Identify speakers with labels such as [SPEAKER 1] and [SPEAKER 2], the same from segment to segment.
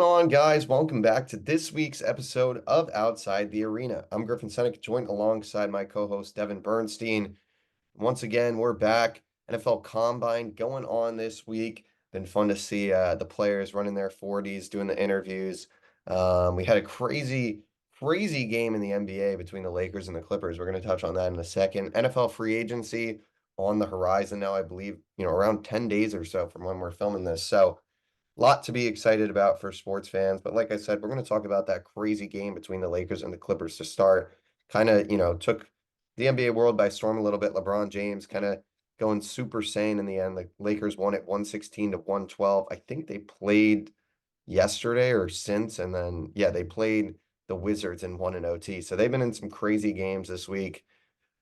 [SPEAKER 1] on, guys? Welcome back to this week's episode of Outside the Arena. I'm Griffin Seneca, joined alongside my co-host Devin Bernstein. Once again, we're back. NFL Combine going on this week. Been fun to see the players running their 40s, doing the interviews. We had a crazy game in the NBA between the Lakers and the Clippers. We're going to touch on that in a second. NFL free agency on the horizon now, I believe, around 10 days or so from when we're filming this. So, lot to be excited about for sports fans. But like I said, we're going to talk about that crazy game between the Lakers and the Clippers to start. Kind of, took the NBA world by storm a little bit. LeBron James kind of going super sane in the end. The Lakers won it 116 to 112. I think they played yesterday or since, and then yeah, they played the Wizards and won in OT. So they've been in some crazy games this week.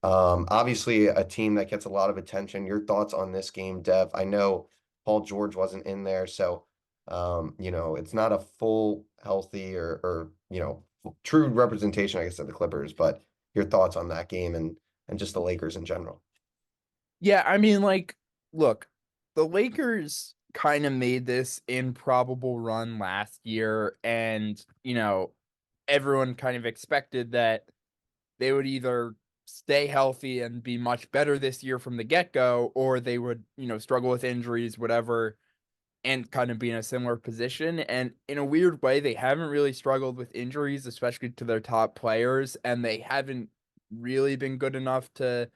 [SPEAKER 1] Obviously a team that gets a lot of attention. Your thoughts on this game, Dev? I know Paul George wasn't in there, so it's not a full, healthy or true representation, I guess, of the Clippers, but your thoughts on that game and just the Lakers in general.
[SPEAKER 2] Yeah, I mean, look, the Lakers kind of made this improbable run last year, and, everyone kind of expected that they would either stay healthy and be much better this year from the get-go, or they would, struggle with injuries, whatever, and kind of be in a similar position. And in a weird way, they haven't really struggled with injuries, especially to their top players, and they haven't really been good enough to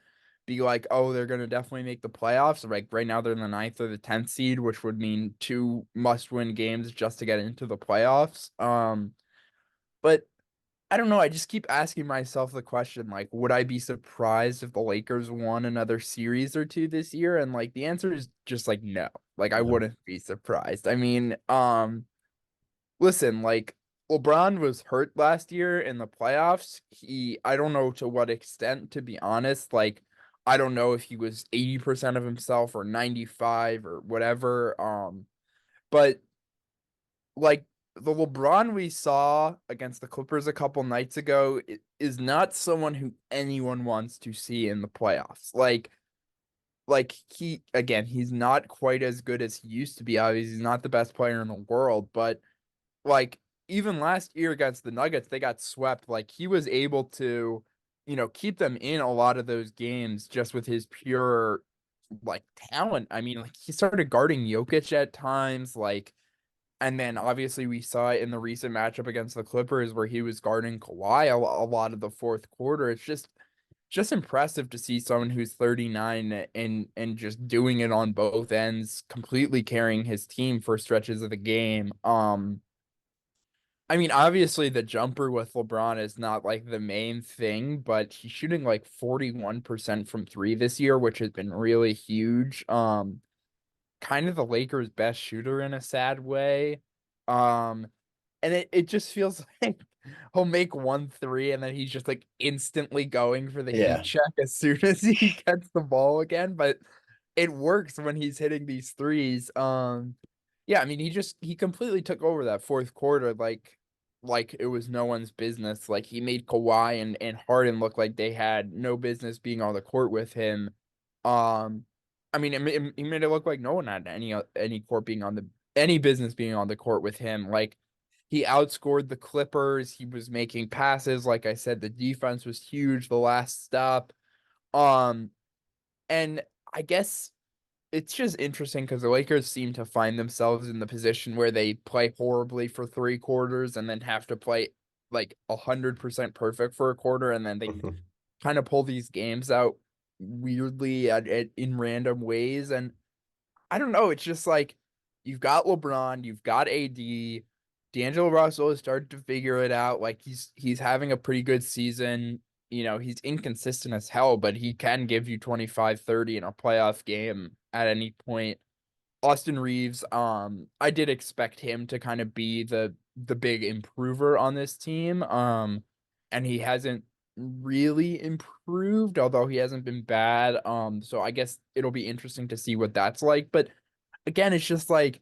[SPEAKER 2] be like, oh, they're going to definitely make the playoffs. Like right now, they're in the ninth or the 10th seed, which would mean two must-win games just to get into the playoffs. But I don't know. I just keep asking myself the question, like, would I be surprised if the Lakers won another series or two this year? And like the answer is just like no. Like I
[SPEAKER 1] No.
[SPEAKER 2] wouldn't be surprised. I mean, listen, like LeBron was hurt last year in the playoffs. I don't know to what extent, to be honest. Like, I don't know if he was 80% of himself or 95 or whatever. But like the LeBron we saw against the Clippers a couple nights ago is not someone who anyone wants to see in the playoffs. He's not quite as good as he used to be. Obviously, he's not the best player in the world, but like even last year against the Nuggets, they got swept. Like he was able to, keep them in a lot of those games just with his pure like talent. I mean, like he started guarding Jokic at times, and then obviously we saw it in the recent matchup against the Clippers where he was guarding Kawhi a lot of the fourth quarter. It's just impressive to see someone who's 39 and just doing it on both ends, completely carrying his team for stretches of the game. I mean, obviously the jumper with LeBron is not like the main thing, but he's shooting like 41% from three this year, which has been really huge. Kind of the Lakers' best shooter in a sad way. Um, and it just feels like he'll make 1 3 and then he's just like instantly going for the heat
[SPEAKER 1] Yeah.
[SPEAKER 2] check as soon as he gets the ball again. But it works when he's hitting these threes. Yeah, I mean he completely took over that fourth quarter like it was no one's business. Like he made Kawhi and Harden look like they had no business being on the court with him. Um I mean, he made it look like no one had any business being on the court with him. Like he outscored the Clippers. He was making passes. Like I said, the defense was huge. The last stop. Um, and I guess it's just interesting because the Lakers seem to find themselves in the position where they play horribly for 3 quarters and then have to play like 100% perfect for a quarter, and then they kind of pull these games out weirdly in random ways. And I don't know. It's just like you've got LeBron, you've got AD. D'Angelo Russell has started to figure it out. Like he's having a pretty good season. He's inconsistent as hell, but he can give you 25, 30 in a playoff game at any point. Austin Reeves, I did expect him to kind of be the big improver on this team. And he hasn't really improved, although he hasn't been bad. So I guess it'll be interesting to see what that's like. But again, it's just like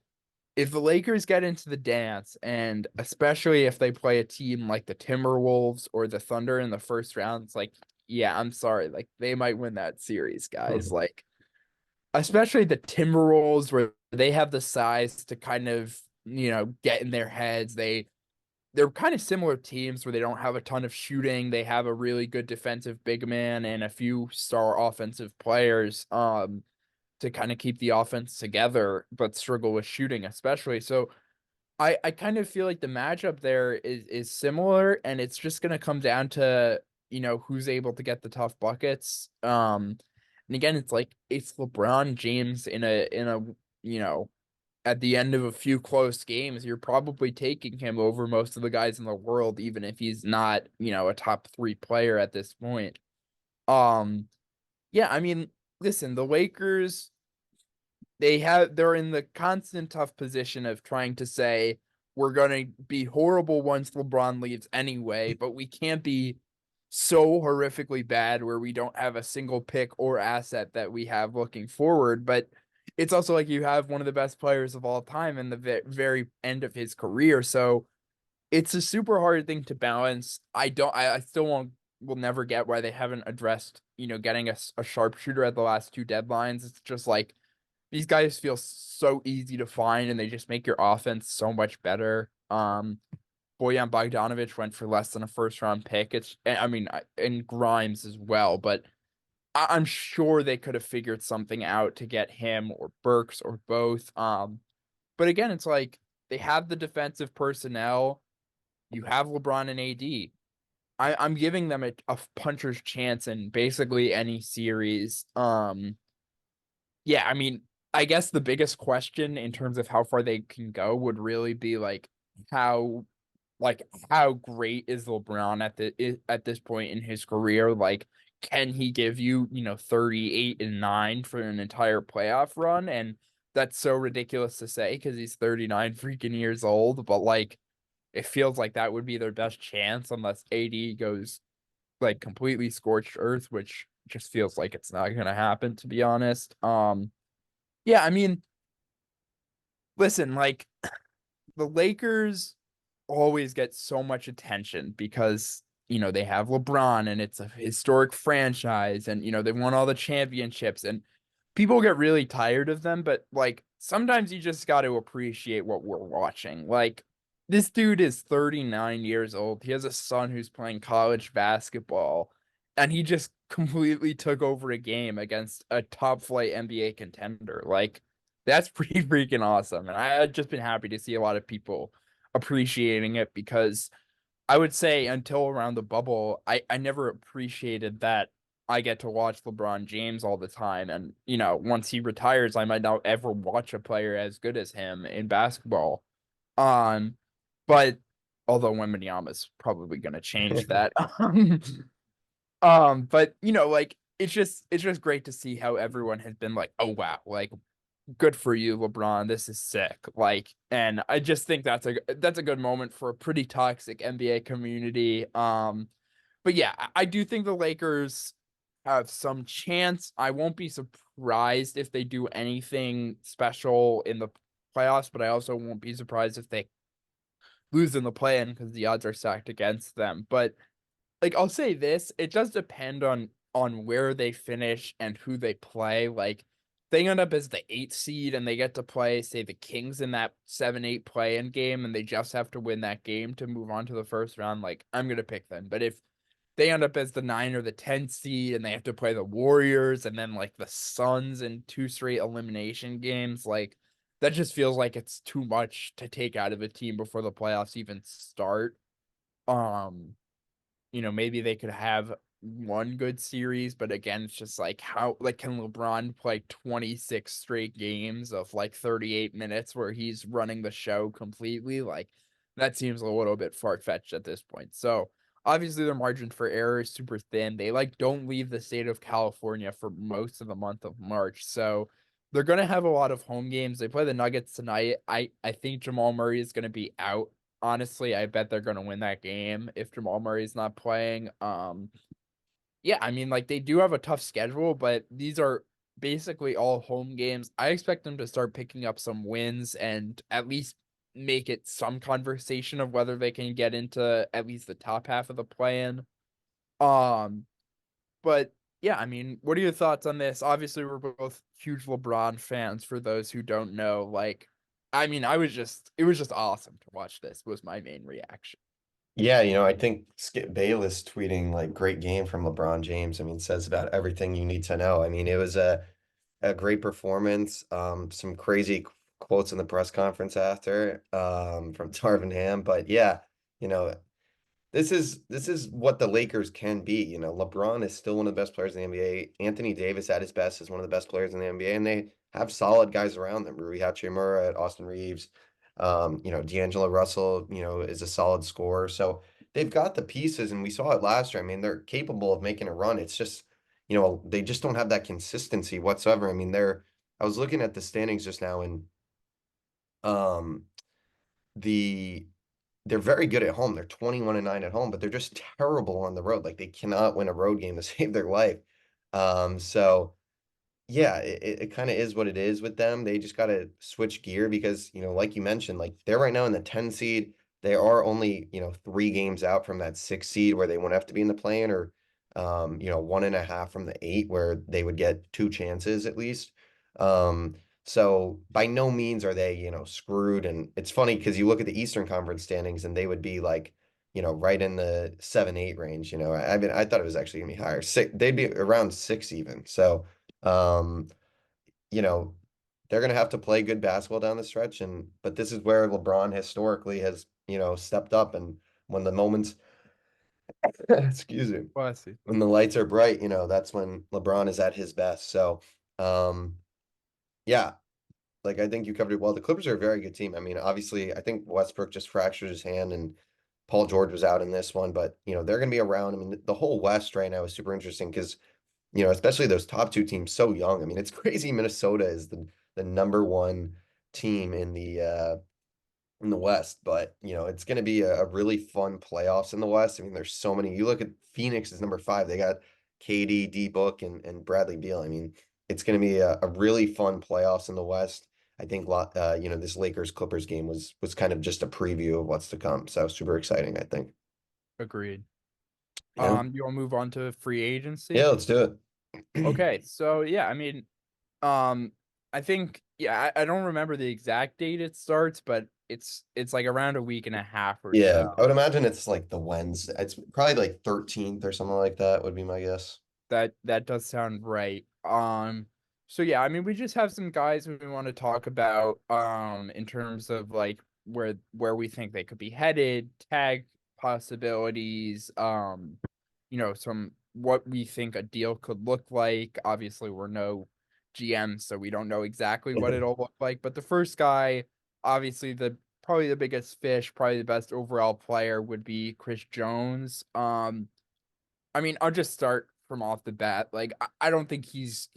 [SPEAKER 2] if the Lakers get into the dance, and especially if they play a team like the Timberwolves or the Thunder in the first round, it's like, yeah, I'm sorry, like they might win that series, guys. Like especially the Timberwolves where they have the size to kind of get in their heads. They're kind of similar teams where they don't have a ton of shooting. They have a really good defensive big man and a few star offensive players to kind of keep the offense together, but struggle with shooting especially. So I kind of feel like the matchup there is similar, and it's just gonna come down to, who's able to get the tough buckets. And again, it's LeBron James in a you know at the end of a few close games, you're probably taking him over most of the guys in the world, even if he's not, a top three player at this point. Um, yeah, I mean, listen, the Lakers, they're in the constant tough position of trying to say we're gonna be horrible once LeBron leaves anyway, but we can't be so horrifically bad where we don't have a single pick or asset that we have looking forward. But it's also like you have one of the best players of all time in the very end of his career. So it's a super hard thing to balance. I still won't, will never get why they haven't addressed, getting a sharpshooter at the last two deadlines. It's just like these guys feel so easy to find and they just make your offense so much better. Bojan Bogdanovic went for less than a first round pick. I mean, and Grimes as well, but I'm sure they could have figured something out to get him or Burks or both. But again, it's like they have the defensive personnel. You have LeBron and AD. I'm giving them a puncher's chance in basically any series. Yeah, I mean, I guess the biggest question in terms of how far they can go would really be how like how great is LeBron at this point in his career? Like, can he give you, 38 and 9 for an entire playoff run? And that's so ridiculous to say because he's 39 freaking years old, but like it feels like that would be their best chance unless AD goes like completely scorched earth, which just feels like it's not gonna happen, to be honest. Yeah, I mean, listen, like the Lakers always get so much attention because, they have LeBron and it's a historic franchise and, they won all the championships and people get really tired of them, but like sometimes you just got to appreciate what we're watching. Like this dude is 39 years old. He has a son who's playing college basketball and he just completely took over a game against a top flight NBA contender. Like that's pretty freaking awesome. And I've just been happy to see a lot of people appreciating it because I would say until around the bubble, I never appreciated that I get to watch LeBron James all the time. And, once he retires, I might not ever watch a player as good as him in basketball. Um, but although Wembanyama's probably gonna change that. But like it's just great to see how everyone has been like, oh wow, like good for you, LeBron. This is sick. Like, and I just think that's a good moment for a pretty toxic NBA community. But yeah, I do think the Lakers have some chance. I won't be surprised if they do anything special in the playoffs, but I also won't be surprised if they lose in the play-in because the odds are stacked against them. But like I'll say this, it does depend on where they finish and who they play. Like they end up as the 8th seed and they get to play, say, the Kings in that 7-8 play-in game, and they just have to win that game to move on to the first round. Like I'm gonna pick them. But if they end up as the 9 or the 10th seed and they have to play the Warriors and then like the Suns in two straight elimination games, like that just feels like it's too much to take out of a team before the playoffs even start. Um, maybe they could have one good series, but again, it's just like like can LeBron play 26 straight games of like 38 minutes where he's running the show completely? Like that seems a little bit far-fetched at this point. So obviously their margin for error is super thin. They like don't leave the state of California for most of the month of March. So they're gonna have a lot of home games. They play the Nuggets tonight. I think Jamal Murray is gonna be out. Honestly, I bet they're going to win that game if Jamal Murray's not playing. Yeah, I mean, like they do have a tough schedule, but these are basically all home games. I expect them to start picking up some wins and at least make it some conversation of whether they can get into at least the top half of the plan. Um, but yeah, I mean, what are your thoughts on this? Obviously, we're both huge LeBron fans for those who don't know. Like, I mean, it was just awesome to watch this was my main reaction.
[SPEAKER 1] Yeah, I think Skip Bayless tweeting like great game from LeBron James. I mean, says about everything you need to know. I mean, it was a great performance. Some crazy quotes in the press conference after from Darvin Ham, but yeah, you know, this is what the Lakers can be. LeBron is still one of the best players in the NBA. Anthony Davis at his best is one of the best players in the NBA, and they have solid guys around them. Rui Hachimura, Austin Reeves, D'Angelo Russell, is a solid scorer. So they've got the pieces, and we saw it last year. I mean, they're capable of making a run. It's just, they just don't have that consistency whatsoever. I mean, I was looking at the standings just now, and um the they're very good at home. They're 21-9 at home, but they're just terrible on the road. Like they cannot win a road game to save their life. So yeah, it kind of is what it is with them. They just got to switch gear because, like you mentioned, like they're right now in the 10 seed. They are only, 3 games out from that 6 seed where they won't have to be in the play-in, or 1.5 from the 8 where they would get 2 chances at least. So by no means are they, screwed. And it's funny because you look at the Eastern Conference standings and they would be like, right in the 7-8 range. I mean, I thought it was actually gonna be higher. They'd be around 6 even. So um, you know, they're gonna have to play good basketball down the stretch, but this is where LeBron historically has, stepped up, and when the moments, excuse me,
[SPEAKER 2] Well, I see.
[SPEAKER 1] when the lights are bright, that's when LeBron is at his best. So, um, yeah, like I think you covered it well. The Clippers are a very good team. I mean, obviously, I think Westbrook just fractured his hand and Paul George was out in this one, but they're gonna be around. I mean, the whole West right now is super interesting because especially those top 2 teams so young. I mean, it's crazy Minnesota is the number one team in the West, but it's going to be a really fun playoffs in the West. I mean, there's so many. You look at Phoenix is number 5. They got KD, D Book, and Bradley Beal. I mean, it's going to be a really fun playoffs in the West. I think this Lakers Clippers game was kind of just a preview of what's to come. So super exciting, I think.
[SPEAKER 2] Agreed.
[SPEAKER 1] Yeah.
[SPEAKER 2] You want to move on to free
[SPEAKER 1] Yeah,
[SPEAKER 2] agency?
[SPEAKER 1] let's do it.
[SPEAKER 2] Okay, so yeah, I mean, um, I think yeah, I don't remember the exact date it starts, but it's like around a week and a half or
[SPEAKER 1] Yeah,
[SPEAKER 2] so.
[SPEAKER 1] I would imagine it's like the Wednesday. It's probably like 13th or something like that would be my guess.
[SPEAKER 2] That does sound right. So yeah, I mean, we just have some guys we want to talk about in terms of like where we think they could be headed, tag possibilities, some what we think a deal could look like. Obviously, we're no GM, so we don't know exactly what it'll look like, but the first guy, obviously the probably the biggest fish, probably the best overall player would be Chris Jones. I mean, I'll just start from off the bat. Like, I don't think he's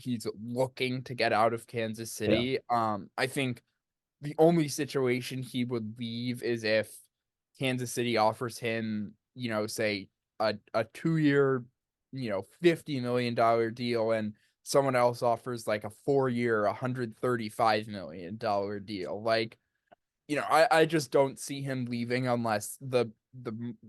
[SPEAKER 2] looking to get out of Kansas
[SPEAKER 1] Yeah.
[SPEAKER 2] City. I think the only situation he would leave is if Kansas City offers him, say a 2 year, $50 million deal, and someone else offers like a 4 year, $135 million deal. Like, I just don't see him leaving unless the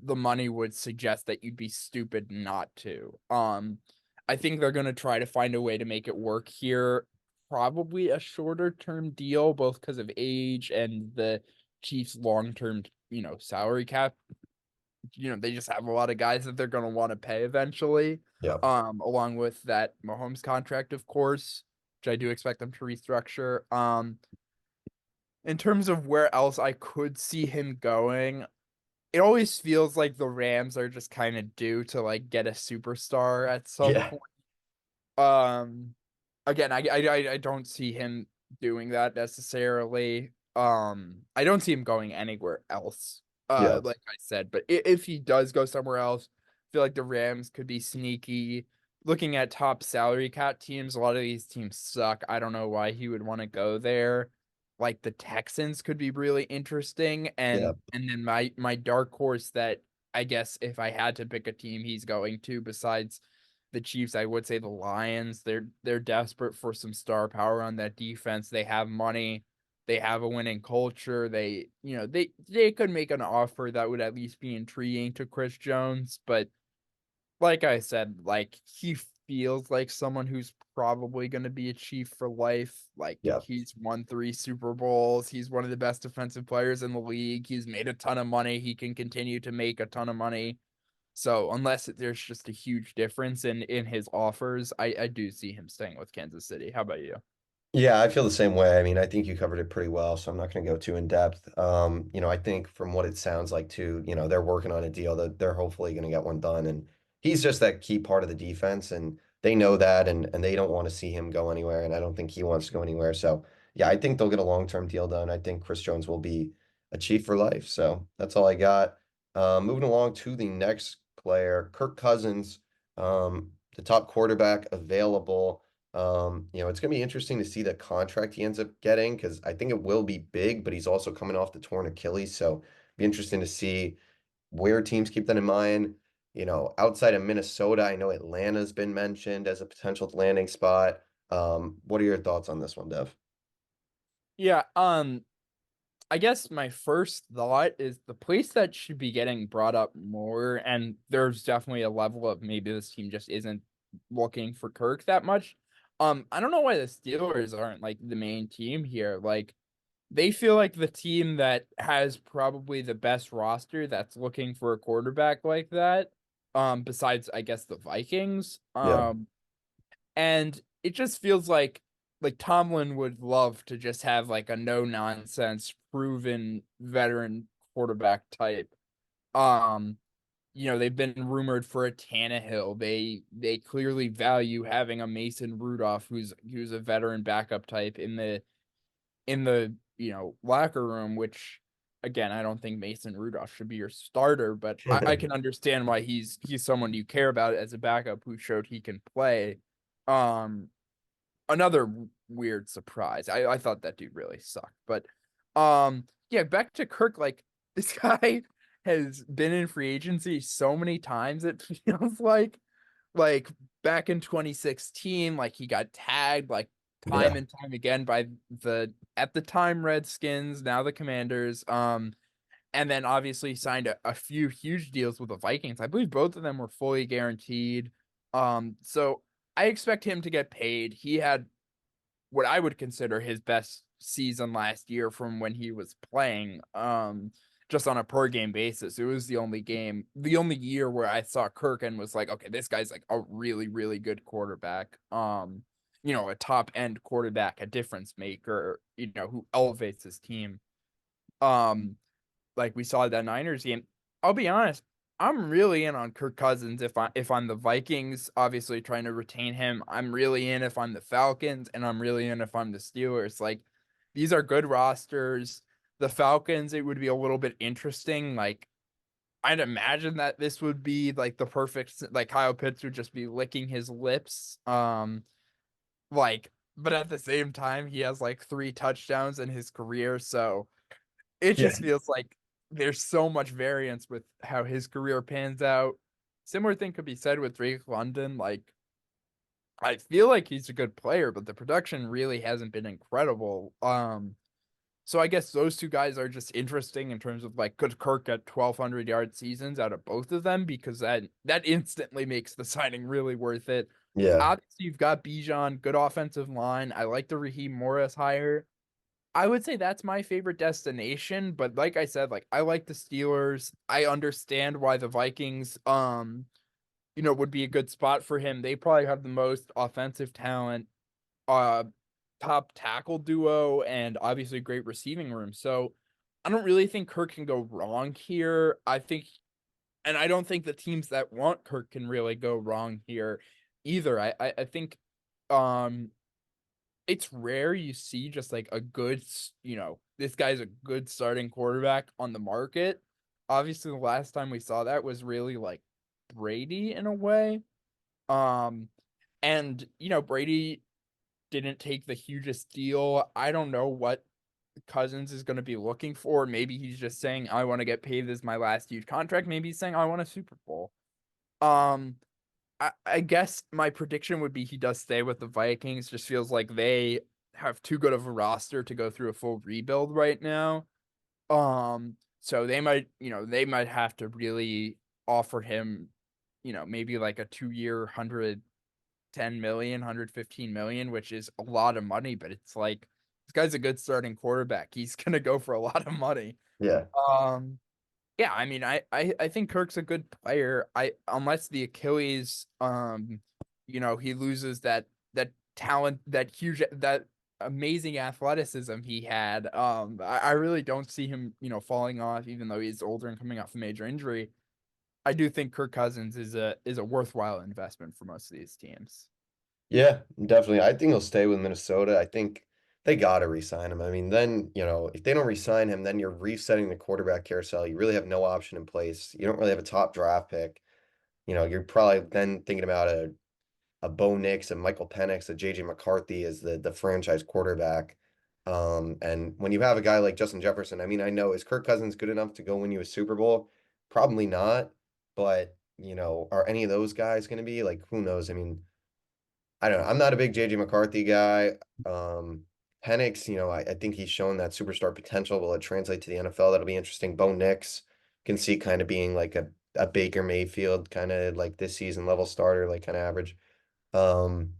[SPEAKER 2] money would suggest that you'd be stupid not to. I think they're gonna try to find a way to make it work here. Probably a shorter term deal, both because of age and the Chiefs' long term, salary cap. They just have a lot of guys that they're gonna want to pay eventually.
[SPEAKER 1] Yeah.
[SPEAKER 2] Along with that Mahomes contract, of course, which I do expect them to restructure. In terms of where else I could see him going, it always feels like the Rams are just kind of due to like get a superstar at some
[SPEAKER 1] Yeah.
[SPEAKER 2] point. Um, Again, I don't see him doing that necessarily. I don't see him going anywhere else.
[SPEAKER 1] Yeah.
[SPEAKER 2] Like I said, but if he does go somewhere else, I feel like the Rams could be sneaky. Looking at top salary cap teams, a lot of these teams suck. I don't know why he would want to go there. Like the Texans could be really interesting,
[SPEAKER 1] Yeah.
[SPEAKER 2] and then my dark horse that I guess if I had to pick a team he's going to besides the Chiefs, I would say the Lions. They're desperate for some star power on that defense. They have money. They have a winning culture. They could make an offer that would at least be intriguing to Chris Jones, but like I said, like he feels like someone who's probably going to be a Chief for life. Like
[SPEAKER 1] Yeah.
[SPEAKER 2] he's won 3 Super Bowls. He's one of the best defensive players in the league. He's made a ton of money. He can continue to make a ton of money. So unless there's just a huge difference in his offers, I do see him staying with Kansas City. How about you?
[SPEAKER 1] Yeah, I feel the same way. I mean, I think you covered it pretty well, so I'm not going to go too in depth. I think from what it sounds like too, they're working on a deal that they're hopefully going to get one done, and he's just that key part of the defense, and they know that, and they don't want to see him go anywhere, and I don't think he wants to go anywhere. So, yeah, I think they'll get a long-term deal done. I think Chris Jones will be a Chief for life. So that's all I got. Moving along to the next player, Kirk Cousins, the top quarterback available. It's going to be interesting to see the contract he ends up getting because I think it will be big, but he's also coming off the torn Achilles. So be interesting to see where teams keep that in mind. Outside of Minnesota, I know Atlanta's been mentioned as a potential landing spot. What are your thoughts on this one, Dev?
[SPEAKER 2] Yeah, I guess my first thought is the place that should be getting brought up more, and there's definitely a level of maybe this team just isn't looking for Kirk that much. I don't know why the Steelers aren't like the main team here. Like they feel like the team that has probably the best roster that's looking for a quarterback like that. Besides I guess the Vikings.
[SPEAKER 1] Yeah.
[SPEAKER 2] And it just feels like Tomlin would love to just have like a no nonsense, proven veteran quarterback type. Um, they've been rumored for a Tannehill. They clearly value having a Mason Rudolph who's a veteran backup type in the locker room, which again, I don't think Mason Rudolph should be your starter, but I can understand why he's someone you care about as a backup who showed he can play. Um, Another weird surprise. I thought that dude really sucked. But yeah, back to Kirk, like this guy has been in free agency so many times it feels like back in 2016, like he got tagged like time
[SPEAKER 1] Yeah.
[SPEAKER 2] and time again by the at the time Redskins, now the Commanders. And then obviously signed a few huge deals with the Vikings. I believe both of them were fully guaranteed. So I expect him to get paid. He had what I would consider his best season last year from when he was playing. Just on a per game basis. It was the only year where I saw Kirk and was like, okay, this guy's like a really, really good quarterback. A top end quarterback, a difference maker, who elevates his team. Um, like we saw that Niners game. I'll be honest, I'm really in on Kirk Cousins if I'm the Vikings, obviously trying to retain him. I'm really in if I'm the Falcons, and I'm really in if I'm the Steelers. Like these are good rosters. The Falcons, it would be a little bit interesting. Like I'd imagine that this would be like the perfect like Kyle Pitts would just be licking his lips. But at the same time, he has like 3 touchdowns in his career, so it
[SPEAKER 1] Yeah.
[SPEAKER 2] just feels like there's so much variance with how his career pans out. Similar thing could be said with Drake London. Like, I feel like he's a good player, but the production really hasn't been incredible. So I guess those two guys are just interesting in terms of like could Kirk get 1,200 yard seasons out of both of them because that instantly makes the signing really worth it.
[SPEAKER 1] Yeah.
[SPEAKER 2] Obviously, you've got Bijan, good offensive line. I like the Raheem Morris hire. I would say that's my favorite destination, but like I said, like I like the Steelers. I understand why the Vikings would be a good spot for him. They probably have the most offensive talent, uh top tackle duo and obviously great receiving room. So I don't really think Kirk can go wrong here. I don't think the teams that want Kirk can really go wrong here either. I think um it's rare you see just like a good, this guy's a good starting quarterback on the market. Obviously, the last time we saw that was really like Brady in a way. Um, and Brady didn't take the hugest deal. I don't know what Cousins is going to be looking for. Maybe he's just saying, I want to get paid. This is my last huge contract. Maybe he's saying, I want a Super Bowl. Um, I guess my prediction would be he does stay with the Vikings. Just feels like they have too good of a roster to go through a full rebuild right now. So they might have to really offer him, maybe like a 2 year, 110 million, 115 million, which is a lot of money, but it's like this guy's a good starting quarterback. He's gonna go for a lot of money.
[SPEAKER 1] Yeah.
[SPEAKER 2] Um, yeah, I mean, I think Kirk's a good player. I unless the Achilles, he loses that talent, that huge, that amazing athleticism he had. I really don't see him, falling off, even though he's older and coming off a major injury. I do think Kirk Cousins is a worthwhile investment for most of these teams.
[SPEAKER 1] Yeah, definitely. I think he'll stay with Minnesota. I think they got to re-sign him. I mean, then, if they don't re-sign him, then you're resetting the quarterback carousel. You really have no option in place. You don't really have a top draft pick. You're probably then thinking about a Bo Nix, a Michael Penix, a JJ McCarthy as the franchise quarterback. And when you have a guy like Justin Jefferson, I mean, I know, is Kirk Cousins good enough to go win you a Super Bowl? Probably not. But, are any of those guys going to be? Like, who knows? I mean, I don't know. I'm not a big JJ McCarthy guy. Penix, I think he's shown that superstar potential. Will it translate to the NFL? That'll be interesting. Bo Nix can see kind of being like a Baker Mayfield kind of like this season level starter, like kind of average. Um,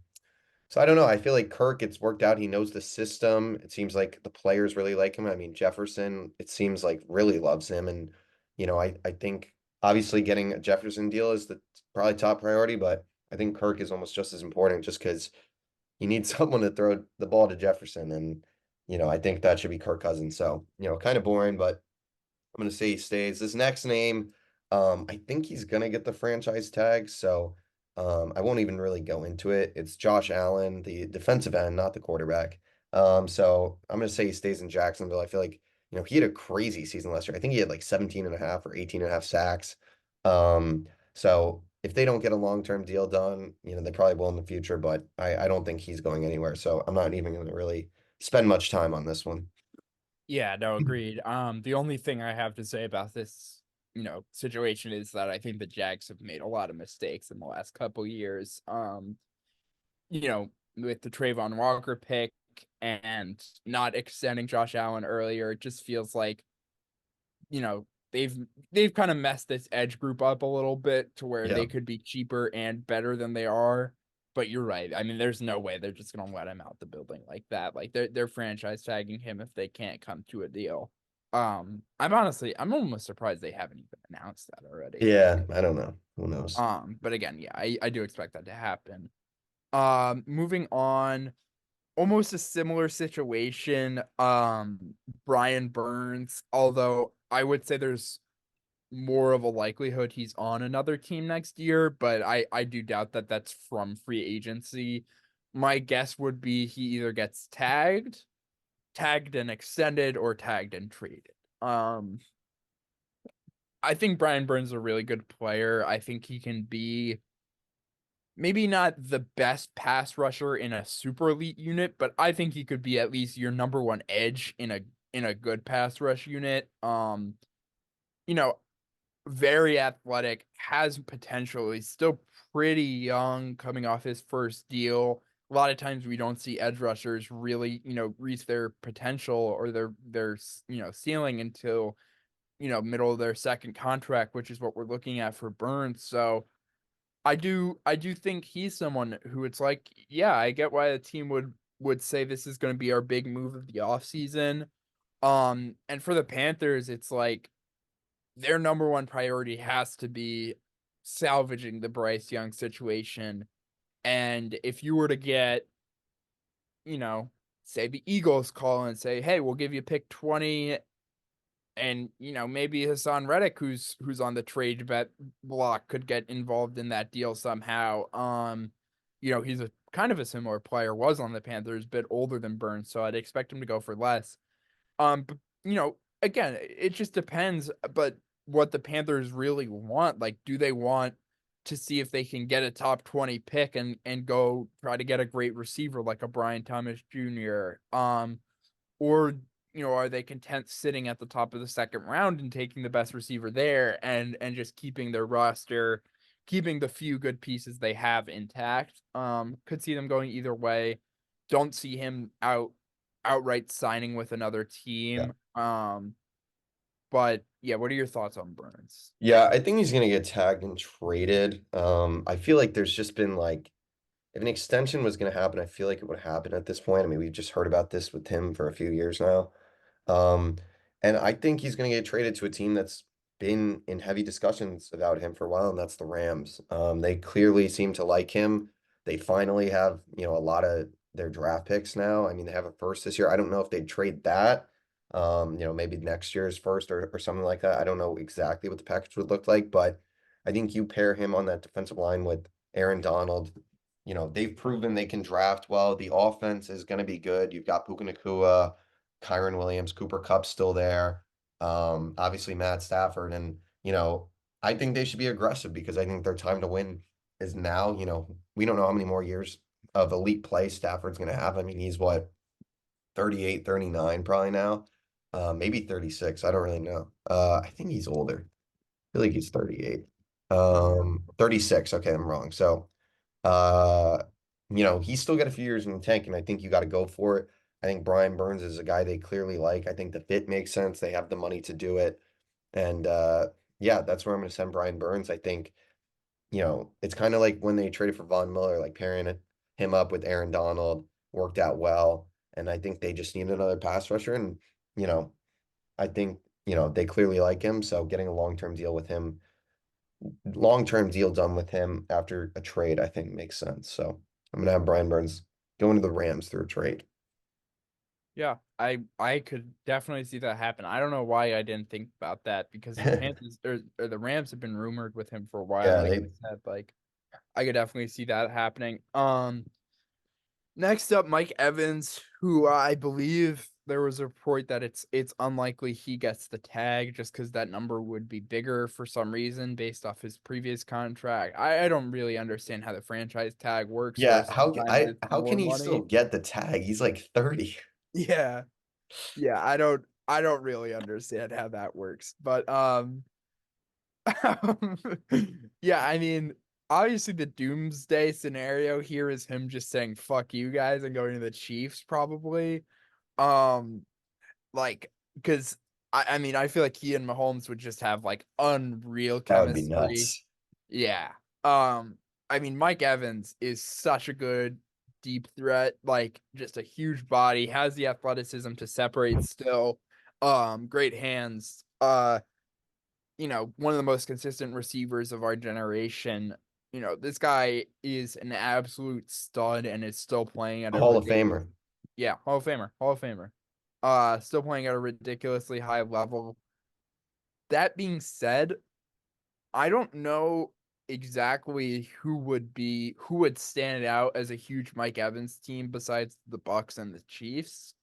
[SPEAKER 1] so I don't know. I feel like Kirk, it's worked out. He knows the system. It seems like the players really like him. I mean, Jefferson, it seems like really loves him. And, I think obviously getting a Jefferson deal is the probably top priority, but I think Kirk is almost just as important just because you need someone to throw the ball to Jefferson. And, I think that should be Kirk Cousins. So, kind of boring, but I'm gonna say he stays. This next name, I think he's gonna get the franchise tag, so I won't even really go into it. It's Josh Allen, the defensive end, not the quarterback. So I'm gonna say he stays in Jacksonville. I feel like, he had a crazy season last year. I think he had like 17 and a half or 18 and a half sacks. So if they don't get a long-term deal done, they probably will in the future, but I don't think he's going anywhere. So I'm not even gonna really spend much time on this one.
[SPEAKER 2] Yeah, no, agreed. The only thing I have to say about this, situation is that I think the Jags have made a lot of mistakes in the last couple years. With the Trayvon Walker pick and not extending Josh Allen earlier, it just feels like, you know, they've kind of messed this edge group up a little bit to where
[SPEAKER 1] Yeah.
[SPEAKER 2] they could be cheaper and better than they are. But you're right. I mean, there's no way they're just gonna let him out the building like that. Like they're franchise tagging him if they can't come to a deal. I'm almost surprised they haven't even announced that already.
[SPEAKER 1] Yeah, I don't know. Who knows?
[SPEAKER 2] But again, yeah, I do expect that to happen. Moving on, almost a similar situation. Brian Burns, although I would say there's more of a likelihood he's on another team next year, but I do doubt that that's from free agency. My guess would be he either gets tagged and extended, or tagged and traded. I think Brian Burns is a really good player. I think he can be maybe not the best pass rusher in a super elite unit, but I think he could be at least your number one edge in a good pass rush unit. You know, very athletic, has potential. He's still pretty young, coming off his first deal. A lot of times we don't see edge rushers really, reach their potential or their ceiling until, middle of their second contract, which is what we're looking at for Burns. So I do think he's someone who it's like, yeah, I get why the team would say this is going to be our big move of the offseason. And for the Panthers, it's like their number one priority has to be salvaging the Bryce Young situation. And if you were to get, you know, say the Eagles call and say, "Hey, we'll give you pick 20," and maybe Hassan Reddick, who's on the trade bet block, could get involved in that deal somehow. He's a kind of a similar player, was on the Panthers, bit older than Burns, so I'd expect him to go for less. But, again, it just depends. But what the Panthers really want, like, do they want to see if they can get a top 20 pick and go try to get a great receiver like a Brian Thomas Jr. Or are they content sitting at the top of the second round and taking the best receiver there and just keeping their roster, keeping the few good pieces they have intact? Could see them going either way. Don't see him outright signing with another
[SPEAKER 1] Yeah.
[SPEAKER 2] team. But yeah, what are your thoughts on Burns?
[SPEAKER 1] Yeah, I think he's gonna get tagged and traded. I feel like there's just been like if an extension was going to happen, I feel like it would happen at this point. I mean, we've just heard about this with him for a few years now. Um, and I think he's going to get traded to a team that's been in heavy discussions about him for a while, and that's the Rams. They clearly seem to like him. They finally have, a lot of their draft picks now. I mean, they have a first this year. I don't know if they'd trade that. Maybe next year's first or something like that. I don't know exactly what the package would look like, but I think you pair him on that defensive line with Aaron Donald. They've proven they can draft well. The offense is going to be good. You've got Puka Nacua, Kyron Williams, Cooper Kupp still there. Obviously Matt Stafford. And, I think they should be aggressive because I think their time to win is now. We don't know how many more years of elite play Stafford's going to have. I mean, he's what, 38, 39 probably now. Maybe 36. I don't really know. I think he's older. I feel like he's 38.
[SPEAKER 2] Yeah.
[SPEAKER 1] 36. Okay, I'm wrong. So, uh, he's still got a few years in the tank, and I think you got to go for it. I think Brian Burns is a guy they clearly like. I think the fit makes sense. They have the money to do it. And yeah, that's where I'm going to send Brian Burns. I think, it's kind of like when they traded for Von Miller, like pairing him up with Aaron Donald worked out well. And I think they just need another pass rusher. And, you know, I think, they clearly like him. So getting a long-term deal done with him after a trade, I think makes sense. So I'm gonna have Brian Burns going to the Rams through a trade.
[SPEAKER 2] Yeah, I could definitely see that happen. I don't know why I didn't think about that because the Panthers or the Rams have been rumored with him for a while,
[SPEAKER 1] Yeah,
[SPEAKER 2] like I
[SPEAKER 1] they
[SPEAKER 2] said, like I could definitely see that happening. Next up, Mike Evans, who I believe there was a report that it's unlikely he gets the tag just because that number would be bigger for some reason based off his previous contract. I don't really understand how the franchise tag works, where
[SPEAKER 1] yeah,
[SPEAKER 2] sometimes it's
[SPEAKER 1] how
[SPEAKER 2] more
[SPEAKER 1] can he still
[SPEAKER 2] money.
[SPEAKER 1] get the tag? He's like 30.
[SPEAKER 2] Yeah. Yeah, I don't really understand how that works. But yeah, I mean, obviously the doomsday scenario here is him just saying fuck you guys and going to the Chiefs probably. Um like because I mean I feel like he and Mahomes would just have like unreal
[SPEAKER 1] That would be
[SPEAKER 2] chemistry.
[SPEAKER 1] nuts.
[SPEAKER 2] Yeah. I mean Mike Evans is such a good deep threat, like just a huge body, has the athleticism to separate still. Great hands. One of the most consistent receivers of our generation. This guy is an absolute stud and is still playing at a
[SPEAKER 1] Hall of
[SPEAKER 2] ridiculous,
[SPEAKER 1] Famer.
[SPEAKER 2] yeah, Hall of Famer, Hall of Famer. Still playing at a ridiculously high level. That being said, I don't know exactly who would stand out as a huge Mike Evans team besides the Bucks and the Chiefs.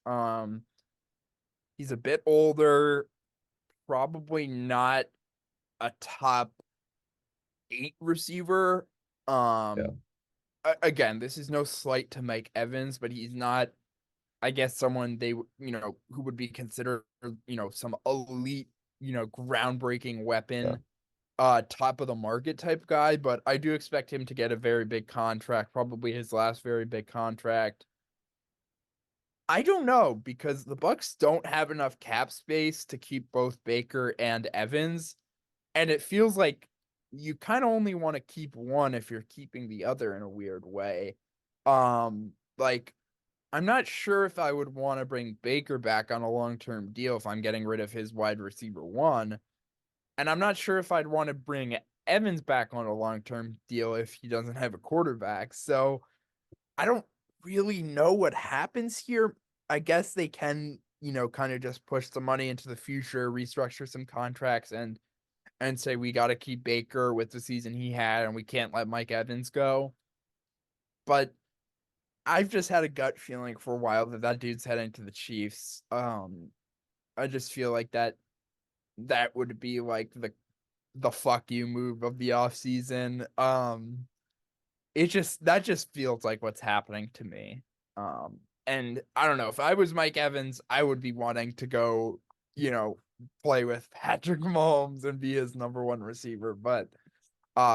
[SPEAKER 2] He's a bit older, probably not a top eight receiver.
[SPEAKER 1] Yeah.
[SPEAKER 2] Um, Again, this is no slight to Mike Evans, but he's not, I guess, someone who would be considered, some elite, groundbreaking
[SPEAKER 1] Yeah.
[SPEAKER 2] weapon, top of the market type guy. But I do expect him to get a very big contract, probably his last very big contract. I don't know because the Bucks don't have enough cap space to keep both Baker and Evans. And it feels like you kind of only want to keep one if you're keeping the other in a weird way. Like I'm not sure if I would want to bring Baker back on a long-term deal if I'm getting rid of his wide receiver one. And I'm not sure if I'd want to bring Evans back on a long-term deal if he doesn't have a quarterback. So I don't really know what happens here. I guess they can, kind of just push the money into the future, restructure some contracts and say we got to keep Baker with the season he had and we can't let Mike Evans go. But I've just had a gut feeling for a while that that dude's heading to the Chiefs. I just feel like that would be like the fuck you move of the offseason. That just feels like what's happening to me. And I don't know, if I was Mike Evans, I would be wanting to go, you know, play with Patrick Mahomes and be his number one receiver, but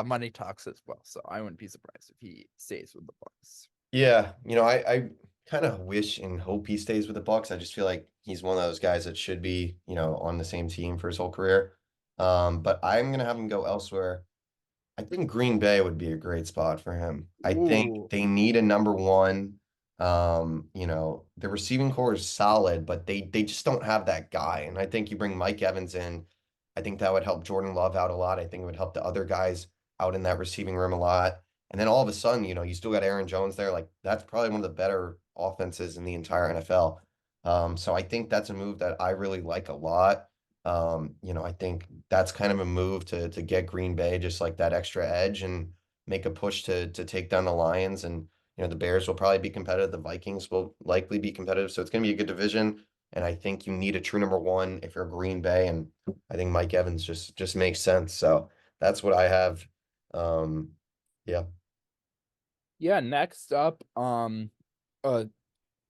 [SPEAKER 2] money talks as well, so I wouldn't be surprised if he stays with the Bucks.
[SPEAKER 1] Yeah. I kind of wish and hope he stays with the Bucks. I just feel like he's one of those guys that should be, on the same team for his whole career. But I'm gonna have him go elsewhere. I think Green Bay would be a great spot for him. I think
[SPEAKER 2] Ooh.
[SPEAKER 1] they need a number one. The receiving core is solid, but they just don't have that guy. And I think you bring Mike Evans in. I think that would help Jordan Love out a lot. I think it would help the other guys out in that receiving room a lot. And then all of a sudden, you still got Aaron Jones there. Like that's probably one of the better offenses in the entire NFL. So I think that's a move that I really like a lot. I think that's kind of a move to get Green Bay just like that extra edge and make a push to take down the Lions. And the Bears will probably be competitive. The Vikings will likely be competitive. So it's going to be a good division. And I think you need a true number one if you're Green Bay. And I think Mike Evans just makes sense. So that's what I have. Um, yeah,
[SPEAKER 2] Yeah, next up, uh,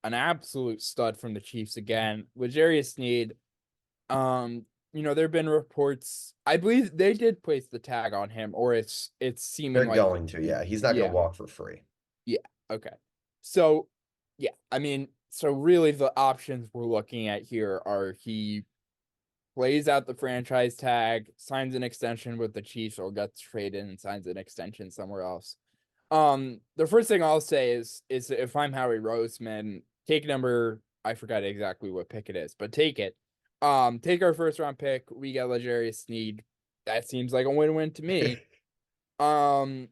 [SPEAKER 2] an absolute stud from the Chiefs again, L'Jarius Sneed. There have been reports. I believe they did place the tag on him, or it's seeming
[SPEAKER 1] they're
[SPEAKER 2] like,
[SPEAKER 1] going to. Yeah, he's not going
[SPEAKER 2] yeah,
[SPEAKER 1] to walk for free.
[SPEAKER 2] yeah, okay. So, yeah, I mean, so really the options we're looking at here are he plays out the franchise tag, signs an extension with the Chiefs, or gets traded and signs an extension somewhere else. The first thing I'll say is if I'm Howie Roseman, take number, I forgot exactly what pick it is, but take it. Take our first round pick. We get L'Jarius Sneed. That seems like a win-win to me. Um,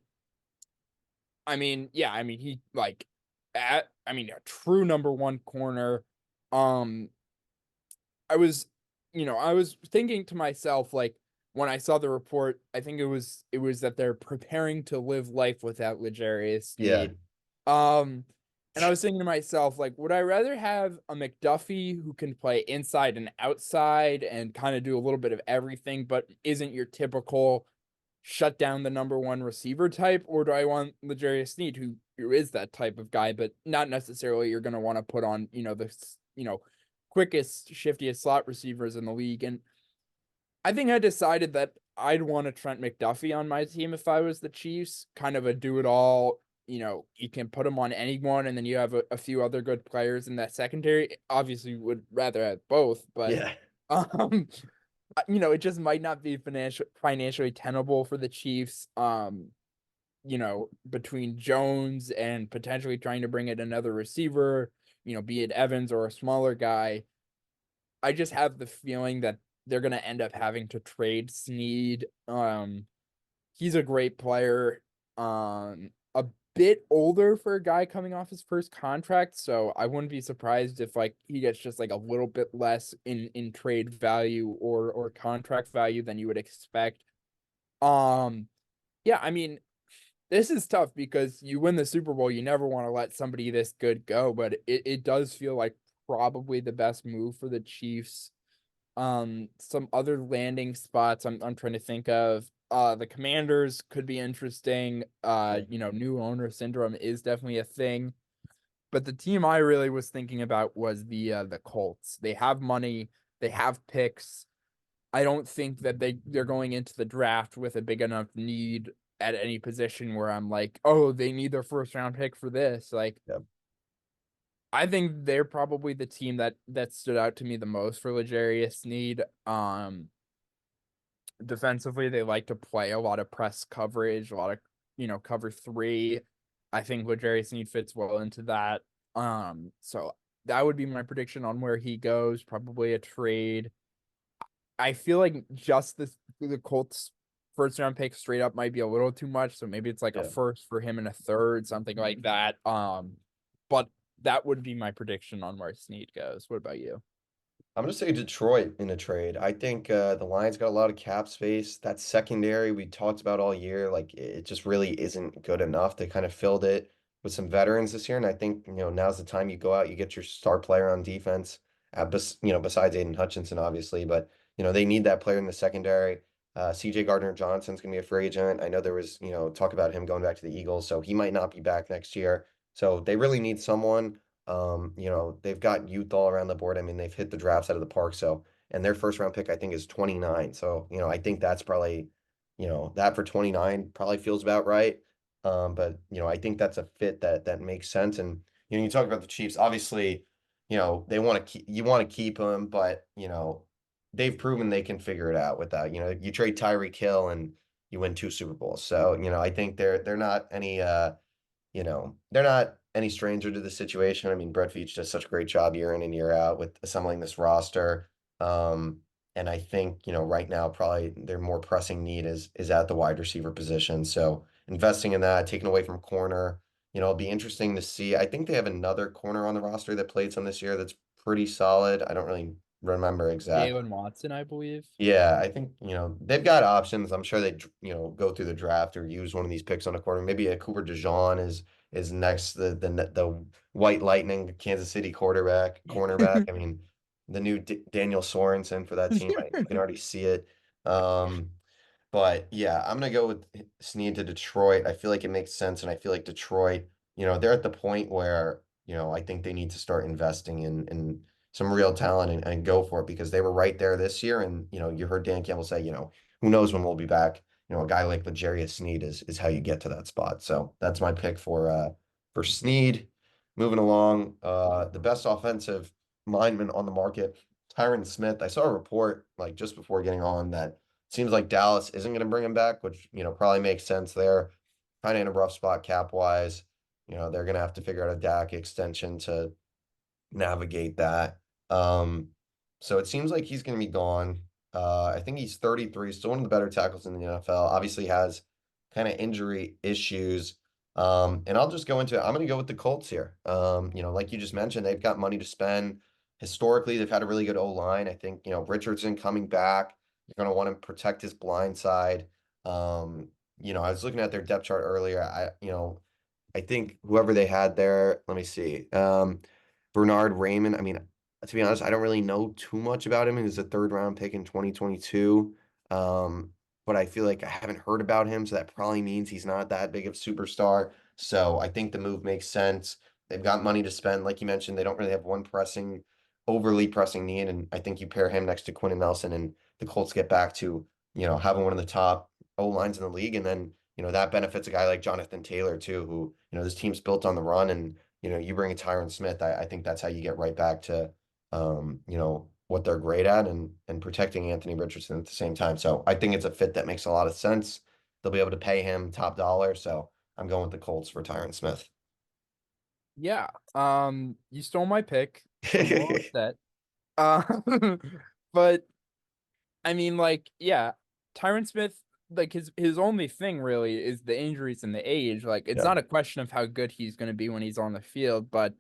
[SPEAKER 2] I mean, yeah, I mean he like a true number one corner. Um, I was thinking to myself, like, when I saw the report, I think it was that they're preparing to live life without L'Jarius
[SPEAKER 1] Yeah,
[SPEAKER 2] Sneed. Um, and I was thinking to myself, like, would I rather have a McDuffie who can play inside and outside and kind of do a little bit of everything, but isn't your typical shut down the number one receiver type, or do I want L'Jarius Sneed who is that type of guy, but not necessarily you're going to want to put on, quickest, shiftiest slot receivers in the league. And I think I decided that I'd want a Trent McDuffie on my team if I was the Chiefs, kind of a do it all. You can put him on anyone, and then you have a few other good players in that secondary. Obviously, would rather have both, but
[SPEAKER 1] yeah.
[SPEAKER 2] um, it just might not be financially tenable for the Chiefs. Between Jones and potentially trying to bring in another receiver, be it Evans or a smaller guy. I just have the feeling that they're going to end up having to trade Sneed. He's a great player. A bit older for a guy coming off his first contract, so I wouldn't be surprised if like he gets just like a little bit less in trade value or contract value than you would expect. Um, yeah, I mean, this is tough because you win the Super Bowl, you never want to let somebody this good go, but it does feel like probably the best move for the Chiefs. Some other landing spots I'm trying to think of. The Commanders could be interesting. New owner syndrome is definitely a thing. But the team I really was thinking about was the Colts. They have money, they have picks. I don't think that they're going into the draft with a big enough need at any position where I'm like, oh, they need their first round pick for this. Like,
[SPEAKER 1] Yeah.
[SPEAKER 2] I think they're probably the team that stood out to me the most for L'Jarius Sneed. Defensively, they like to play a lot of press coverage, a lot of cover three. I think L'Jarius Sneed fits well into that. So that would be my prediction on where he goes. Probably a trade. I feel like just the Colts first round pick straight up might be a little too much. So maybe it's like a
[SPEAKER 1] Yeah.
[SPEAKER 2] first for him and a third, something like that. But that would be my prediction on where Snead goes. What about you?
[SPEAKER 1] I'm gonna say Detroit in a trade. I think the Lions got a lot of cap space. That secondary we talked about all year, like it just really isn't good enough. They kind of filled it with some veterans this year, and I think now's the time you go out, you get your star player on defense. Besides Aiden Hutchinson, obviously, but they need that player in the secondary. CJ Gardner Johnson's gonna be a free agent. I know there was talk about him going back to the Eagles, so he might not be back next year. So they really need someone. They've got youth all around the board. I mean, they've hit the drafts out of the park. So, and their first round pick, I think, is 29. So, I think that's probably, that for 29 probably feels about right. But I think that's a fit that makes sense. And you talk about the Chiefs, obviously, they want to keep you want to keep them, but they've proven they can figure it out with that. You trade Tyreek Hill and you win two Super Bowls. So, I think they're not any they're not any stranger to the situation. I mean, Brett Veach does such a great job year in and year out with assembling this roster. Um, and I think, right now probably their more pressing need is at the wide receiver position. So investing in that, taking away from corner, it'll be interesting to see. I think they have another corner on the roster that played some this year that's pretty solid. I don't really remember exactly.
[SPEAKER 2] Jalen Watson, I believe.
[SPEAKER 1] Yeah, I think, they've got options. I'm sure they, go through the draft or use one of these picks on a corner. Maybe a Cooper DeJean is next, the White Lightning Kansas City cornerback. I mean, the new D Daniel Sorensen for that team. You can already see it. Um, but yeah, I'm gonna go with Snead to Detroit. I feel like it makes sense, and I feel like Detroit, they're at the point where, I think they need to start investing in some real talent and go for it because they were right there this year. And you heard Dan Campbell say, who knows when we'll be back. A guy like L'Jarius Sneed is how you get to that spot. So that's my pick for Sneed. Moving along, the best offensive lineman on the market, Tyron Smith. I saw a report like just before getting on that seems like Dallas isn't going to bring him back, which, probably makes sense there. Kind of in a rough spot cap wise. They're going to have to figure out a DAC extension to navigate that. Um, so it seems like he's going to be gone. I think he's 33, still one of the better tackles in the NFL. Obviously has kind of injury issues. And I'll just go into it. I'm going to go with the Colts here. Like you just mentioned, they've got money to spend. Historically, they've had a really good O line. I think, Richardson coming back, you're going to want to protect his blind side. I was looking at their depth chart earlier. I think whoever they had there, let me see. Bernard Raymond. I mean, to be honest, I don't really know too much about him. He was a third round pick in 2022. Um, but I feel like I haven't heard about him, so that probably means he's not that big of a superstar. So I think the move makes sense. They've got money to spend. Like you mentioned, they don't really have one overly pressing need. And I think you pair him next to Quentin Nelson and the Colts get back to, having one of the top O lines in the league. And then, that benefits a guy like Jonathan Taylor too, who, this team's built on the run and you bring a Tyron Smith, I think that's how you get right back to, what they're great at and protecting Anthony Richardson at the same time. So I think it's a fit that makes a lot of sense. They'll be able to pay him top dollar. So I'm going with the Colts for Tyron Smith.
[SPEAKER 2] Yeah. You stole my pick, so I'm a little upset. Uh, but I mean, like, yeah, Tyron Smith, like his only thing really is the injuries and the age. Like, it's
[SPEAKER 1] Yeah.
[SPEAKER 2] not a question of how good he's going to be when he's on the field, but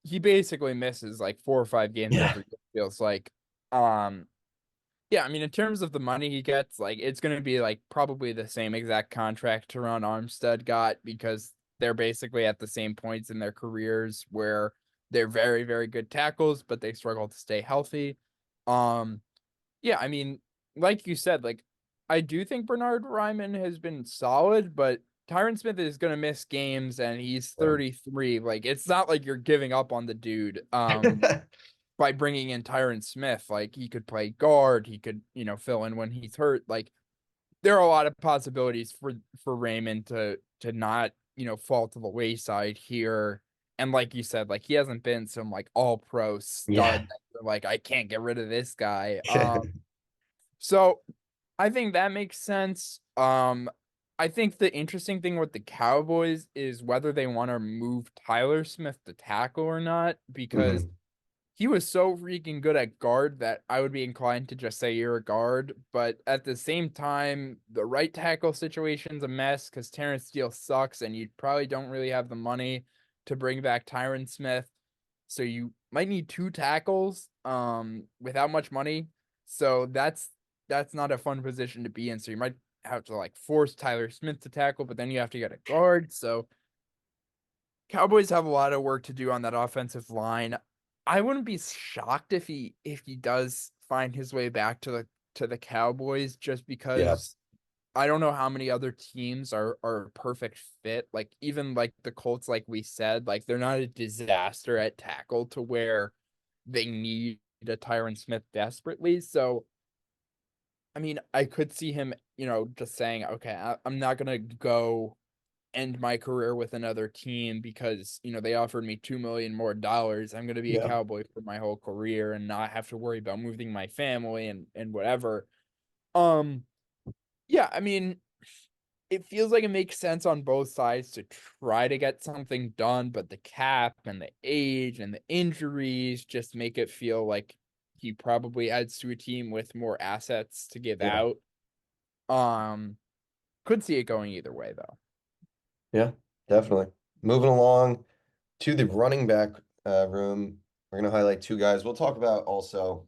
[SPEAKER 2] he basically misses like 4 or 5 games
[SPEAKER 1] Yeah.
[SPEAKER 2] every year, feels like. Um, yeah, I mean, in terms of the money he gets, like, it's going to be like probably the same exact contract Teron Armstead got because they're basically at the same points in their careers where they're very, very good tackles, but they struggle to stay healthy. Um, yeah, I mean, like you said, like I do think Bernard Ryman has been solid, but Tyron Smith is gonna miss games and he's 33. Like it's not like you're giving up on the dude by bringing in Tyron Smith. Like he could play guard, he could, fill in when he's hurt. Like there are a lot of possibilities for Raymond to not, fall to the wayside here. And like you said, like he hasn't been some like all pro
[SPEAKER 1] Yeah.
[SPEAKER 2] stud that you're like, I can't get rid of this guy. So I think that makes sense. I think the interesting thing with the Cowboys is whether they want to move Tyler Smith to tackle or not, because
[SPEAKER 1] Mhm.
[SPEAKER 2] he was so freaking good at guard that I would be inclined to just say you're a guard. But at the same time, the right tackle situation's a mess because Terrence Steele sucks, and you probably don't really have the money to bring back Tyron Smith. So you might need two tackles without much money. So that's not a fun position to be in. So you might have to like force Tyler Smith to tackle, but then you have to get a guard. So Cowboys have a lot of work to do on that offensive line. I wouldn't be shocked if he does find his way back to the Cowboys just
[SPEAKER 1] Yeah.
[SPEAKER 2] because I don't know how many other teams are a perfect fit. Like even like the Colts, like we said, like they're not a disaster at tackle to where they need a Tyron Smith desperately. So I mean, I could see him, just saying, okay, I'm not gonna go end my career with another team because, they offered me $2 million more. I'm gonna be a
[SPEAKER 1] Yeah.
[SPEAKER 2] Cowboy for my whole career and not have to worry about moving my family and whatever. Um, Yeah, I mean, it feels like it makes sense on both sides to try to get something done, but the cap and the age and the injuries just make it feel like he probably adds to a team with more assets to give
[SPEAKER 1] Yeah.
[SPEAKER 2] out. Um, could see it going either way though.
[SPEAKER 1] Yeah, definitely. Moving along to the running back room. We're going to highlight two guys. We'll talk about also,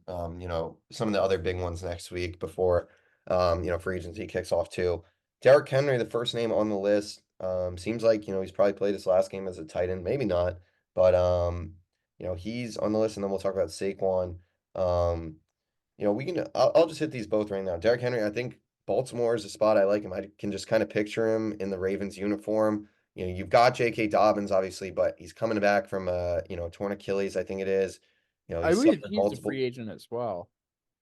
[SPEAKER 1] some of the other big ones next week before, free agency kicks off too. Derrick Henry, the first name on the list. Seems like, he's probably played his last game as a tight end, maybe not, but, he's on the list. And then we'll talk about Saquon. Um, I'll just hit these both right now. Derrick Henry, I think Baltimore is a spot I like him. I can just kind of picture him in the Ravens uniform. You've got J.K. Dobbins, obviously, but he's coming back from torn Achilles, I think it is.
[SPEAKER 2] I
[SPEAKER 1] He's
[SPEAKER 2] believe
[SPEAKER 1] suffered
[SPEAKER 2] he's a free
[SPEAKER 1] multiple.
[SPEAKER 2] agent as well.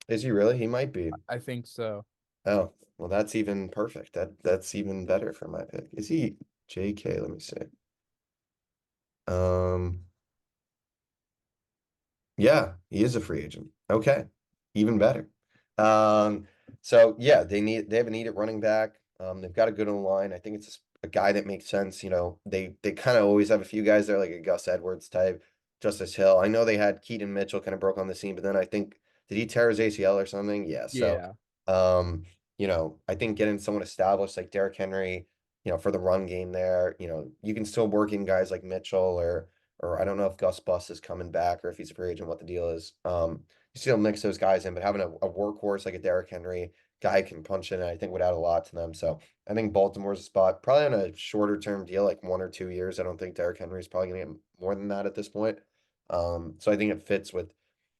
[SPEAKER 1] Is he really? He might be.
[SPEAKER 2] I think so.
[SPEAKER 1] Oh, well, that's even perfect. That's even better for my pick. Is he J.K.? Let me see. Um, Yeah, he is a free agent. Okay, even better. Um, so yeah, they have a need at running back. They've got a good line. I think it's a guy that makes sense. They kind of always have a few guys there, like a Gus Edwards type, Justice Hill. I know they had Keaton Mitchell kind of broke on the scene, but then I think did he tear his ACL or something? Yeah. So,
[SPEAKER 2] Yeah.
[SPEAKER 1] um, I think getting someone established like Derrick Henry, for the run game there, you can still work in guys like Mitchell or I don't know if Gus Bus is coming back or if he's a free agent, what the deal is. You still mix those guys in, but having a workhorse like a Derrick Henry guy who can punch in, I think would add a lot to them. So I think Baltimore's a spot, probably on a shorter term deal, like 1 or 2 years. I don't think Derrick Henry is probably going to get more than that at this point. So I think it fits with,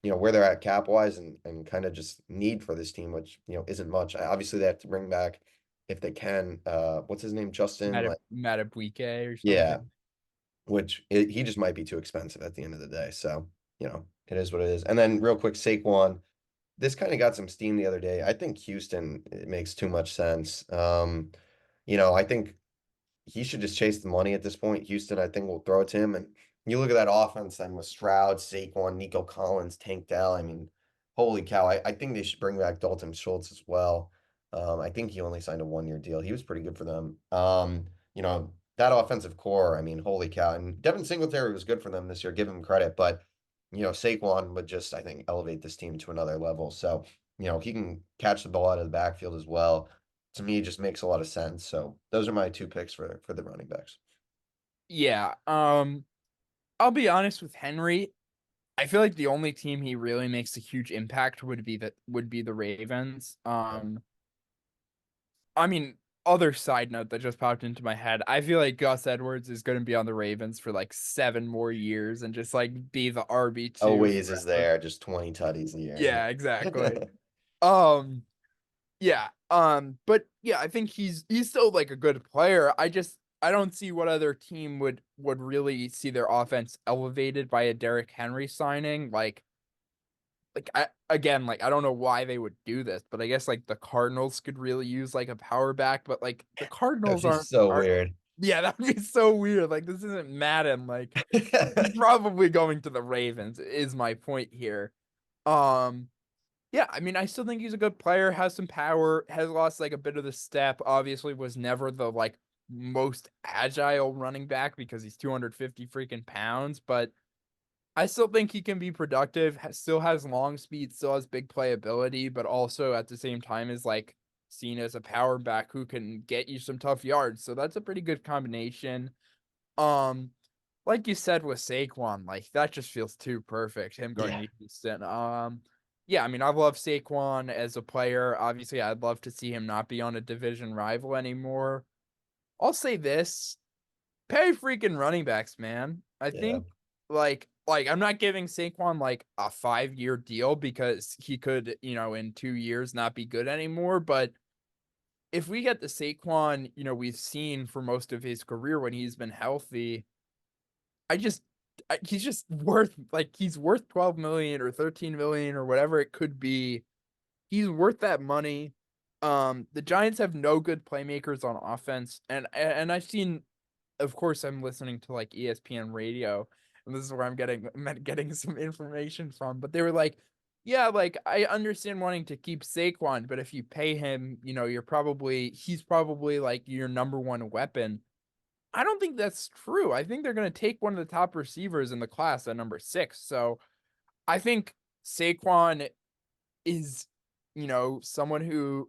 [SPEAKER 1] where they're at cap wise and kind of just need for this team, which, isn't much. Obviously, they have to bring back if they can. What's his name? Justin?
[SPEAKER 2] Matabuike or
[SPEAKER 1] Yeah,
[SPEAKER 2] something.
[SPEAKER 1] he just might be too expensive at the end of the day. So, it is what it is. And then real quick, Saquon, this kind of got some steam the other day. I think Houston, it makes too much sense. I think he should just chase the money at this point. Houston, I think, will throw it to him. And you look at that offense then with Stroud, Saquon, Nico Collins, Tank Dell. I mean, holy cow. I think they should bring back Dalton Schultz as well. I think he only signed a 1 year deal. He was pretty good for them. That offensive core, I mean, holy cow. And Devin Singletary was good for them this year, give him credit. But, Saquon would just, I think, elevate this team to another level. So, he can catch the ball out of the backfield as well. To me, it just makes a lot of sense. So those are my two picks for the running backs.
[SPEAKER 2] Yeah. I'll be honest with Henry. I feel like the only team he really makes a huge impact would be the Ravens.
[SPEAKER 1] Yeah.
[SPEAKER 2] I mean, other side note that just popped into my head. I feel like Gus Edwards is going to be on the Ravens for like 7 more years and just like be the RB2
[SPEAKER 1] Always is
[SPEAKER 2] forever.
[SPEAKER 1] there, just 20 tutties a year.
[SPEAKER 2] Yeah, exactly. Um, yeah. But yeah, I think he's still like a good player. I don't see what other team would really see their offense elevated by a Derrick Henry signing. Like I don't know why they would do this, but I guess like the Cardinals could really use like a power back, but like the
[SPEAKER 1] That would
[SPEAKER 2] Cardinals
[SPEAKER 1] be so
[SPEAKER 2] aren't
[SPEAKER 1] weird.
[SPEAKER 2] yeah, that would be so weird. Like this isn't Madden. Like he's probably going to the Ravens, is my point here. Um yeah, I mean I still think he's a good player, has some power, has lost like a bit of the step, obviously was never the like most agile running back because he's 250 freaking pounds, but I still think he can be productive, still has long speed, still has big playability, but also at the same time is like seen as a power back who can get you some tough yards. So that's a pretty good combination. Um, like you said with Saquon, like that just feels too perfect, him going
[SPEAKER 1] Yeah.
[SPEAKER 2] to Houston. Yeah, I mean, I love Saquon as a player. Obviously, I'd love to see him not be on a division rival anymore. I'll say this. Pay freaking running backs, man. I
[SPEAKER 1] Yeah.
[SPEAKER 2] think like I'm not giving Saquon like a 5 year deal because he could, in 2 years not be good anymore. But if we get the Saquon, we've seen for most of his career when he's been healthy, I just he's just worth like he's worth 12 million or 13 million or whatever it could be. He's worth that money. The Giants have no good playmakers on offense, and I've seen, of course, I'm listening to like ESPN radio, and this is where I'm getting some information from. But they were like, Yeah, like I understand wanting to keep Saquon, but if you pay him, he's probably like your number one weapon. I don't think that's true. I think they're going to take one of the top receivers in the class at number 6. So I think Saquon is, someone who,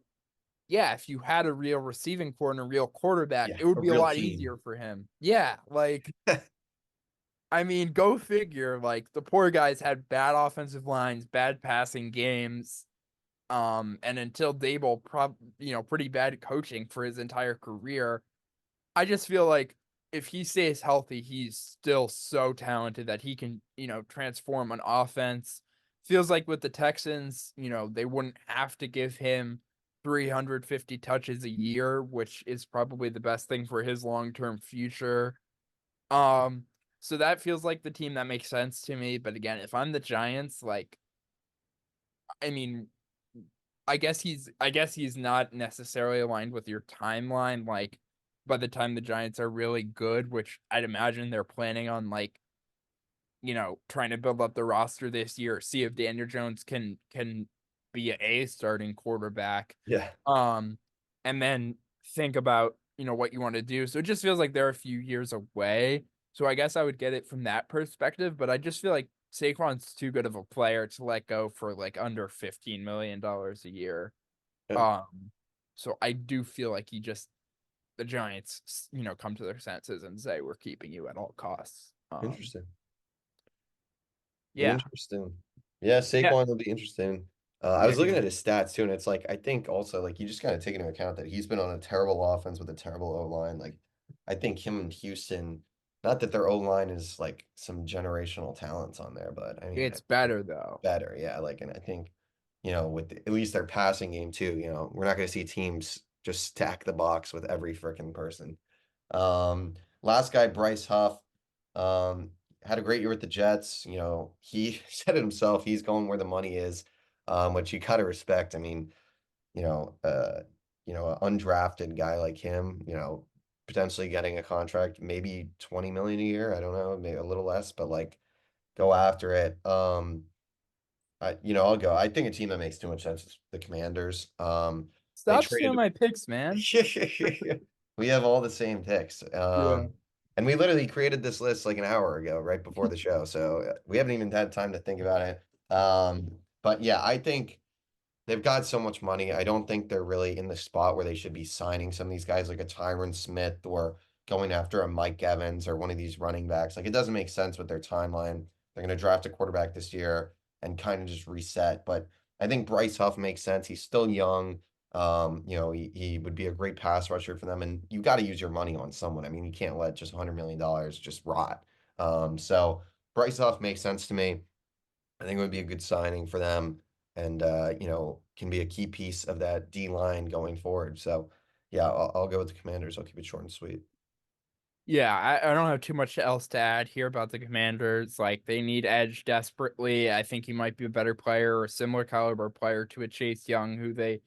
[SPEAKER 2] yeah, if you had a real receiving core and a real quarterback,
[SPEAKER 1] Yeah,
[SPEAKER 2] it would
[SPEAKER 1] a
[SPEAKER 2] be a
[SPEAKER 1] real
[SPEAKER 2] lot
[SPEAKER 1] team.
[SPEAKER 2] easier for him. Yeah, like, I mean, go figure. Like, the poor guys had bad offensive lines, bad passing games, and until Dable, pretty bad coaching for his entire career. I just feel like if he stays healthy, he's still so talented that he can, transform an offense. Feels like with the Texans, they wouldn't have to give him 350 touches a year, which is probably the best thing for his long-term future. Um, so that feels like the team that makes sense to me. But again, if I'm the Giants, like, I mean, I guess he's not necessarily aligned with your timeline. Like by the time the Giants are really good, which I'd imagine they're planning on, like, trying to build up the roster this year, see if Daniel Jones can be a starting quarterback.
[SPEAKER 1] Yeah,
[SPEAKER 2] Um, and then think about, what you want to do. So it just feels like they're a few years away. So I guess I would get it from that perspective, but I just feel like Saquon's too good of a player to let go for like under $15 million a year.
[SPEAKER 1] yeah.
[SPEAKER 2] Um, so I do feel like the Giants, come to their senses and say we're keeping you at all costs.
[SPEAKER 1] Interesting.
[SPEAKER 2] Yeah,
[SPEAKER 1] Interesting. Yeah,
[SPEAKER 2] yeah,
[SPEAKER 1] Saquon will be interesting. I
[SPEAKER 2] yeah,
[SPEAKER 1] was looking
[SPEAKER 2] because
[SPEAKER 1] at his stats too, and it's like I think also like you just gotta take into account that he's been on a terrible offense with a terrible O line. Like I think him and Houston, not that their O line is like some generational talents on there, but I mean
[SPEAKER 2] it's better though.
[SPEAKER 1] better, yeah. Like, and I think, with at least their passing game too, we're not gonna see teams just stack the box with every freaking person. Last guy, Bryce Huff, um, had a great year with the Jets. He said it himself. He's going where the money is, which you gotta respect. I mean, you know, uh, an undrafted guy like him, potentially getting a contract, maybe 20 million a year. I don't know, maybe a little less, but like go after it. I'll go. I think a team that makes too much sense is the Commanders. They
[SPEAKER 2] Stop stealing
[SPEAKER 1] traded.
[SPEAKER 2] my picks, man.
[SPEAKER 1] We have all the same picks.
[SPEAKER 2] Yeah.
[SPEAKER 1] And we literally created this list like an hour ago, right before the show. So we haven't even had time to think about it. But yeah, I think they've got so much money. I don't think they're really in the spot where they should be signing some of these guys like a Tyron Smith or going after a Mike Evans or one of these running backs. Like it doesn't make sense with their timeline. They're going to draft a quarterback this year and kind of just reset. But I think Bryce Huff makes sense. He's still young. He would be a great pass rusher for them. And you got to use your money on someone. I mean, you can't let just $100 million just rot. So Bryce Huff makes sense to me. I think it would be a good signing for them and can be a key piece of that D line going forward. So yeah, I'll go with the Commanders. I'll keep it short and sweet.
[SPEAKER 2] Yeah, I don't have too much else to add here about the Commanders. Like they need edge desperately. I think he might be a better player or a similar caliber player to a Chase Young, who they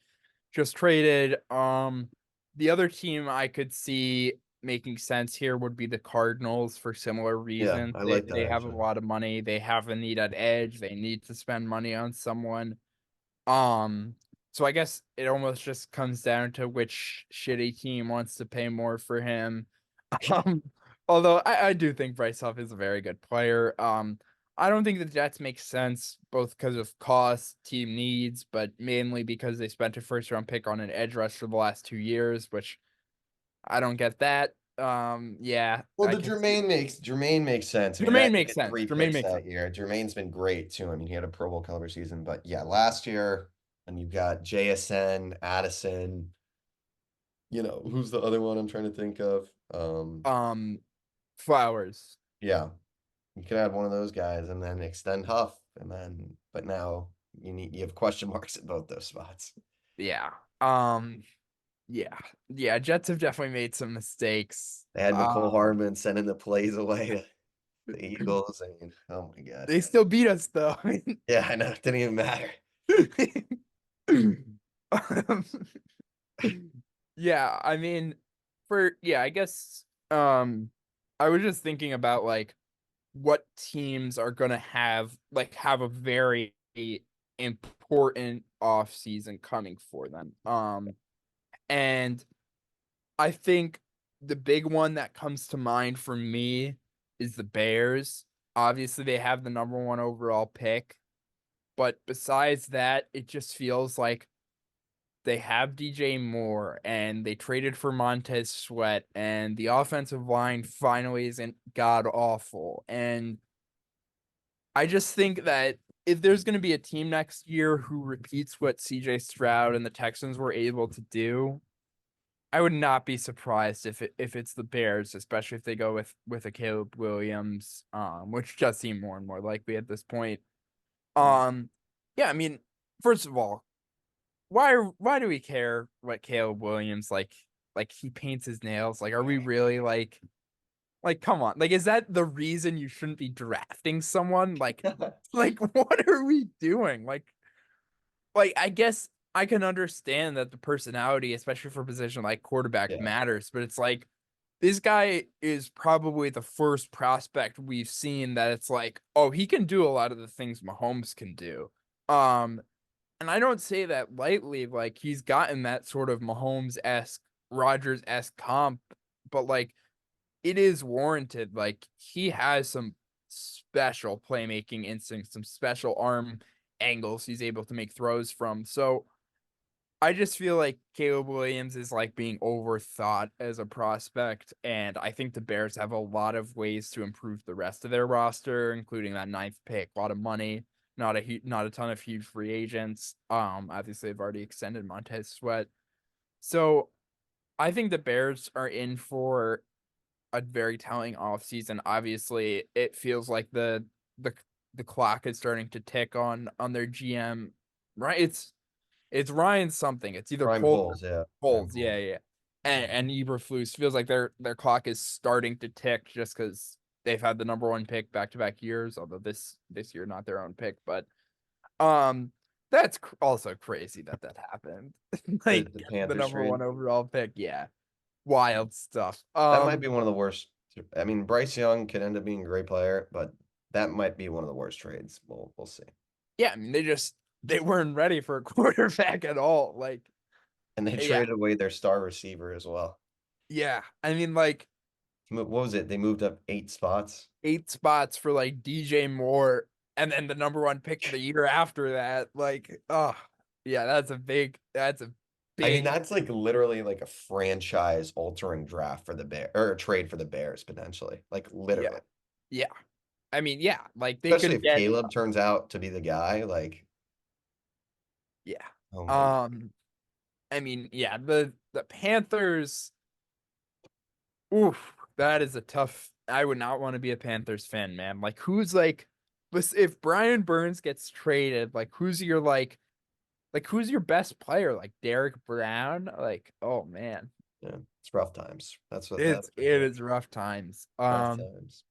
[SPEAKER 2] just traded. The other team I could see making sense here would be the Cardinals for similar
[SPEAKER 1] Yeah,
[SPEAKER 2] reasons.
[SPEAKER 1] I
[SPEAKER 2] They
[SPEAKER 1] like that
[SPEAKER 2] they have a
[SPEAKER 1] actually.
[SPEAKER 2] lot of money. They have a need at edge. They need to spend money on someone. Um, so I guess it almost just comes down to which shitty team wants to pay more for him. Um, although I do think Bryce Huff is a very good player. I don't think the Jets make sense both because of cost, team needs, but mainly because they spent a first round pick on an edge rush for the last 2 years, which I don't get that. Yeah,
[SPEAKER 1] Well,
[SPEAKER 2] I
[SPEAKER 1] the
[SPEAKER 2] can see
[SPEAKER 1] Jermaine makes sense. I mean,
[SPEAKER 2] Jermaine
[SPEAKER 1] that he
[SPEAKER 2] makes
[SPEAKER 1] had
[SPEAKER 2] sense.
[SPEAKER 1] three
[SPEAKER 2] Jermaine
[SPEAKER 1] picks
[SPEAKER 2] makes
[SPEAKER 1] that
[SPEAKER 2] sense.
[SPEAKER 1] year. Jermaine's been great too. I mean, he had a Pro Bowl caliber season, but yeah, last year, and you've got JSN, Addison, who's the other one I'm trying to think of?
[SPEAKER 2] Um, Flowers.
[SPEAKER 1] Yeah, you could add one of those guys and then extend Huff, but now you have question marks at both those spots.
[SPEAKER 2] Yeah. Yeah. Yeah, Jets have definitely made some mistakes.
[SPEAKER 1] They had McCole Hardman sending the plays away to the Eagles. I mean, oh my God.
[SPEAKER 2] They still beat us though.
[SPEAKER 1] Yeah, I know. It didn't even matter.
[SPEAKER 2] Um, yeah, I mean, I guess I was just thinking about like what teams are gonna have a very important off season coming for them. And I think the big one that comes to mind for me is the Bears. Obviously, they have the number one overall pick, but besides that, it just feels like they have DJ Moore and they traded for Montez Sweat, and the offensive line finally isn't god awful. And I just think that if there's going to be a team next year who repeats what CJ Stroud and the Texans were able to do, I would not be surprised if it's the Bears, especially if they go with a Caleb Williams, which does seem more and more likely at this point. Um, yeah, I mean, first of all, why do we care what Caleb Williams like he paints his nails? Like, are we really like come on? Like, is that the reason you shouldn't be drafting someone? Like what are we doing? Like I guess I can understand that the personality, especially for a position like quarterback,
[SPEAKER 1] Yeah.
[SPEAKER 2] matters, but it's like this guy is probably the first prospect we've seen that it's like, oh, he can do a lot of the things Mahomes can do. Um, and I don't say that lightly, like he's gotten that sort of Mahomes-esque, Rodgers-esque comp, but like it is warranted. Like he has some special playmaking instincts, some special arm angles he's able to make throws from. So I just feel like Caleb Williams is like being overthought as a prospect, and I think the Bears have a lot of ways to improve the rest of their roster, including that ninth pick, a lot of money, not a ton of huge free agents. Obviously they've already extended Montez Sweat, so I think the Bears are in for a very telling offseason. Obviously, it feels like the the clock is starting to tick on their GM. Right? It's Ryan something. It's either
[SPEAKER 1] Prime
[SPEAKER 2] Poles or
[SPEAKER 1] Poles, yeah. Prime
[SPEAKER 2] Poles. Yeah,
[SPEAKER 1] Poles.
[SPEAKER 2] yeah. And Eberflus feels like their clock is starting to tick just because they've had the number one pick back to back years. Although this year not their own pick, but um, that's also crazy that happened. Like
[SPEAKER 1] The
[SPEAKER 2] the
[SPEAKER 1] Panthers
[SPEAKER 2] number one
[SPEAKER 1] trade.
[SPEAKER 2] overall pick. Yeah, wild stuff.
[SPEAKER 1] That might be one of the worst. I mean, Bryce Young could end up being a great player, but that might be one of the worst trades. We'll see.
[SPEAKER 2] Yeah, I mean they weren't ready for a quarterback at all. Like,
[SPEAKER 1] And they
[SPEAKER 2] yeah,
[SPEAKER 1] traded away their star receiver as well.
[SPEAKER 2] yeah. I mean, like
[SPEAKER 1] What was it? They moved up 8 spots.
[SPEAKER 2] 8 spots for like DJ Moore, and then the number one pick the year after that. Like, oh yeah, that's a
[SPEAKER 1] I mean,
[SPEAKER 2] big
[SPEAKER 1] that's like literally like a franchise altering draft for the Bear or a trade for the Bears potentially. Like
[SPEAKER 2] yeah,
[SPEAKER 1] literally.
[SPEAKER 2] yeah. I mean, yeah, like they
[SPEAKER 1] Especially
[SPEAKER 2] could
[SPEAKER 1] if
[SPEAKER 2] get
[SPEAKER 1] Caleb turns out to be the guy, like,
[SPEAKER 2] yeah.
[SPEAKER 1] oh my God.
[SPEAKER 2] Um, I mean, yeah, the Panthers. Oof, that is a tough. I would not want to be a Panthers fan, man. Like, who's like, if Brian Burns gets traded, like who's your best player? Like Derek Brown? Like, oh man,
[SPEAKER 1] Yeah, it's rough times. That's for
[SPEAKER 2] it
[SPEAKER 1] sure.
[SPEAKER 2] is rough times.
[SPEAKER 1] Rough times.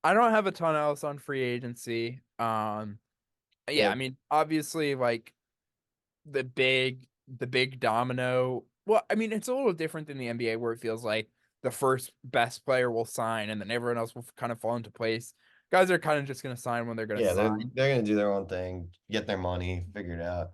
[SPEAKER 2] I don't have a ton else on free agency. Yeah,
[SPEAKER 1] Yeah,
[SPEAKER 2] I mean, obviously, like the big domino. Well, I mean, it's a little different than the NBA where it feels like the first best player will sign and then everyone else will kind of fall into place. Guys are kind of just gonna sign when they're gonna
[SPEAKER 1] yeah,
[SPEAKER 2] sign.
[SPEAKER 1] they're gonna do their own thing, get their money, figure it out.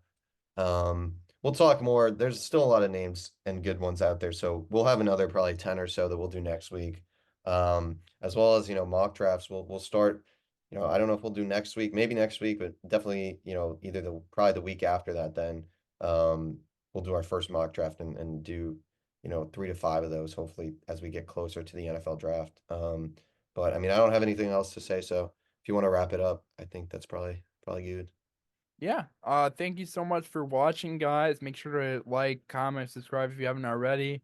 [SPEAKER 1] We'll talk more. There's still a lot of names and good ones out there, so we'll have another probably 10 or so that we'll do next week. As well as, mock drafts. We'll start, I don't know if we'll do next week, maybe next week, but definitely, either probably the week after that then. Um, we'll do our first mock draft and do, 3 to 5 of those, hopefully, as we get closer to the NFL draft. But I mean, I don't have anything else to say, so if you want to wrap it up, I think that's probably good.
[SPEAKER 2] Yeah. Thank you so much for watching, guys. Make sure to like, comment, subscribe if you haven't already.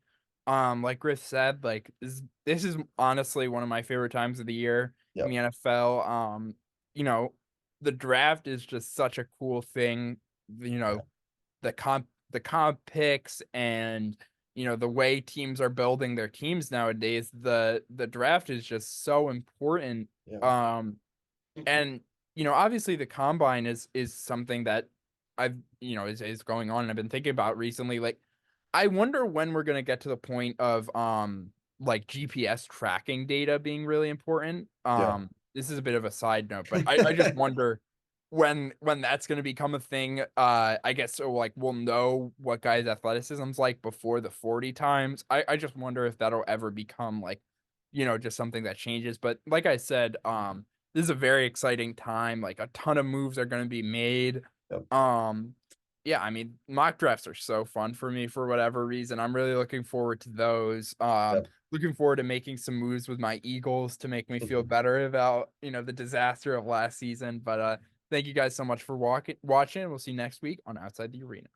[SPEAKER 2] Like Griff said, like this is honestly one of my favorite times of the year in
[SPEAKER 1] Yep.
[SPEAKER 2] the NFL. You know, the draft is just such a cool thing. You
[SPEAKER 1] Yeah.
[SPEAKER 2] know, the comp picks and the way teams are building their teams nowadays. The draft is just so important.
[SPEAKER 1] Yeah.
[SPEAKER 2] Um, and obviously the combine is something that I've is going on and I've been thinking about recently. Like, I wonder when we're gonna get to the point of like GPS tracking data being really important.
[SPEAKER 1] Yeah.
[SPEAKER 2] This is a bit of a side note, but I just wonder when that's going to become a thing, I guess so, like we'll know what guys' athleticism's like before the 40 times. I just wonder if that'll ever become like, just something that changes. But like I said, this is a very exciting time. Like a ton of moves are going to be made.
[SPEAKER 1] Yep.
[SPEAKER 2] Um, yeah, I mean, mock drafts are so fun for me for whatever reason. I'm really looking forward to those.
[SPEAKER 1] Yep.
[SPEAKER 2] Looking forward to making some moves with my Eagles to make me feel better about, the disaster of last season. But thank you guys so much for watching. We'll see you next week on Outside the Arena.